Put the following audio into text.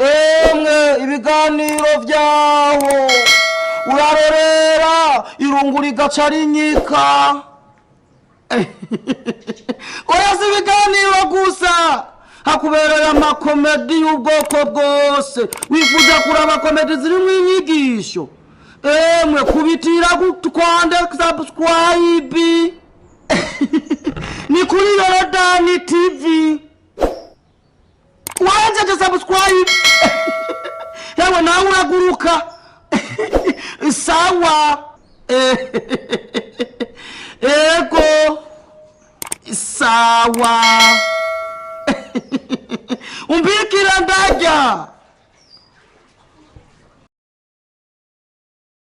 emwe ibiganiro vyaho urarorera irungu rigaca rinyika. Oya si ibiganiro gusa, hakubereye amakomedi y'ubwoko bwose. Wifuza kuraba komedi zirimwo inyigisho, emwe kubitira kwande subscribe ni kuri Yorodani TV. Wanje subscribe yawe nawe uraguruka. Sawa ego sawa umbikira ndaja.